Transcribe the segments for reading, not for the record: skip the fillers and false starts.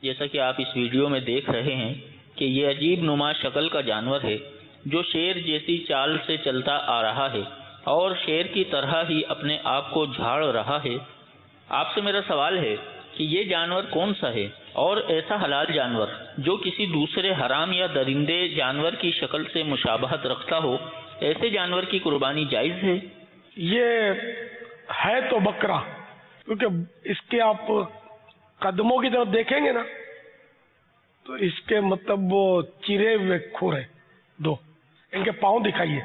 جیسا کہ آپ اس ویڈیو میں دیکھ رہے ہیں کہ یہ عجیب نما شکل کا جانور ہے جو شیر جیسی چال سے چلتا آ رہا ہے اور شیر کی طرح ہی اپنے آپ کو جھاڑ رہا ہے۔ آپ سے میرا سوال ہے کہ یہ جانور کون سا ہے، اور ایسا حلال جانور جو کسی دوسرے حرام یا درندے جانور کی شکل سے مشابہت رکھتا ہو، ایسے جانور کی قربانی جائز ہے؟ یہ ہے تو بکرا، کیونکہ اس کے آپ قدموں کی طرف دیکھیں گے نا تو اس کے مطلب وہ چرے ہوئے کھور ہیں دو، ان کے پاؤں دکھائیے،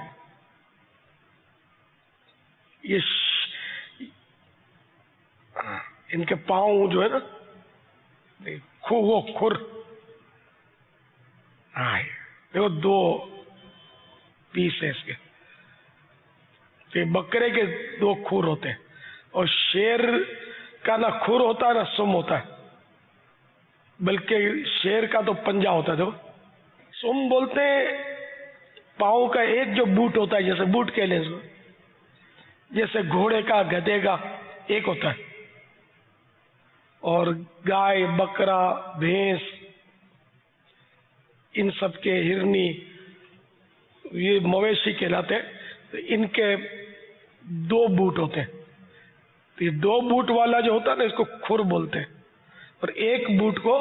ان کے پاؤں جو ہے نا وہ کھر، دیکھو دو پیس ہے اس کے، کہ بکرے کے دو کھور ہوتے ہیں، اور شیر کا نہ کھور ہوتا ہے نہ سم ہوتا ہے، بلکہ شیر کا تو پنجہ ہوتا ہے۔ دیکھو سم بولتے ہیں پاؤں کا ایک جو بوٹ ہوتا ہے، جیسے بوٹ کہہ لیں اس کو، جیسے گھوڑے کا گدھے کا ایک ہوتا ہے، اور گائے بکرا بھینس ان سب کے ہرنی یہ مویشی کہلاتے ہیں، تو ان کے دو بوٹ ہوتے ہیں، تو یہ دو بوٹ والا جو ہوتا ہے نا اس کو کھر بولتے ہیں، اور ایک بوٹ کو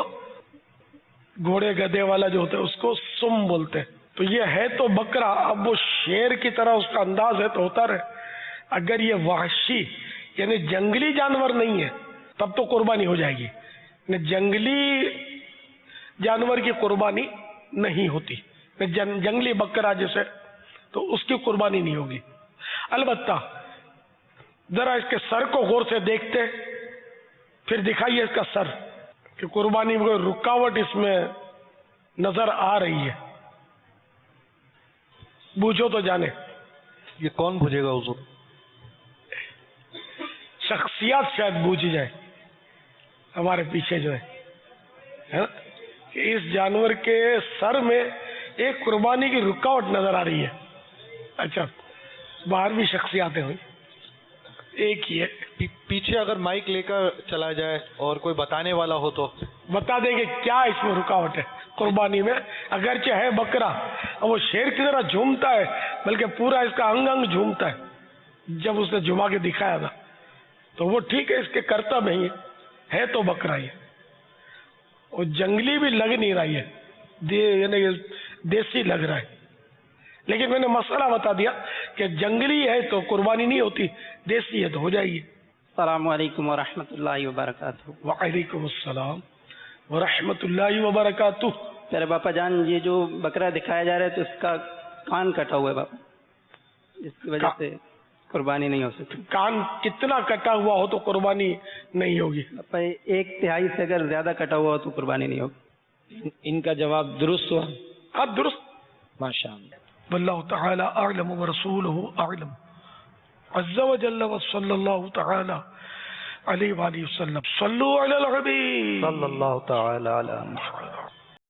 گھوڑے گدھے والا جو ہوتا ہے اس کو سم بولتے ہیں۔ تو یہ ہے تو بکرا، اب وہ شیر کی طرح اس کا انداز ہے تو ہوتا رہے، اگر یہ وحشی یعنی جنگلی جانور نہیں ہے تب تو قربانی ہو جائے گی، جنگلی جانور کی قربانی نہیں ہوتی، جنگلی بکرا جیسے تو اس کی قربانی نہیں ہوگی۔ البتہ ذرا اس کے سر کو غور سے دیکھتے، پھر دکھائیے اس کا سر، کہ قربانی میں کوئی رکاوٹ اس میں نظر آ رہی ہے، بوجھو تو جانے۔ یہ کون بوجھے گا حضور؟ شخصیات شاید بوجھ جائے ہمارے پیچھے جو ہے کہ اس جانور کے سر میں ایک قربانی کی رکاوٹ نظر آ رہی ہے۔ اچھا باہر بھی شخصیاتیں ہوئی، ایک ہی ہے۔ پیچھے اگر مائک لے کر چلا جائے اور کوئی بتانے والا ہو تو بتا دیں کہ کیا اس میں رکاوٹ ہے قربانی میں، اگرچہ ہے بکرا اور وہ شیر کی طرح جھومتا ہے، بلکہ پورا اس کا انگ انگ جھومتا ہے، جب اس نے جھما کے دکھایا تھا تو وہ ٹھیک ہے، اس کے کرتب ہے تو بکرا ہی ہے، اور جنگلی بھی لگ نہیں رہی ہے، یعنی دیسی لگ رہا ہے، لیکن میں نے مسئلہ بتا دیا کہ جنگلی ہے تو قربانی نہیں ہوتی، دیسی ہے تو ہو جائے گی۔ السلام علیکم ورحمۃ اللہ وبرکاتہ۔ وعلیکم السلام ورحمۃ اللہ وبرکاتہ۔ میرے باپا جان، یہ جو بکرا دکھایا جا رہا ہے تو اس کا کان کٹا ہوا ہے باپا، جس کی وجہ سے قربانی نہیں ہو سکتی۔ کان کتنا کٹا ہوا ہو تو قربانی نہیں ہوگی؟ باپا 1/3 سے اگر زیادہ کٹا ہوا ہو تو قربانی نہیں ہوگی۔ ان کا جواب درست ہوا؟ ہاں درست، ماشاء اللہ۔ واللہ تعالی اعلم ورسولہ اعلم عز وجل وصلی اللہ تعالی علیہ وآلہ وسلم۔ صلو علی الحبیب صلی اللہ تعالی علی محمد۔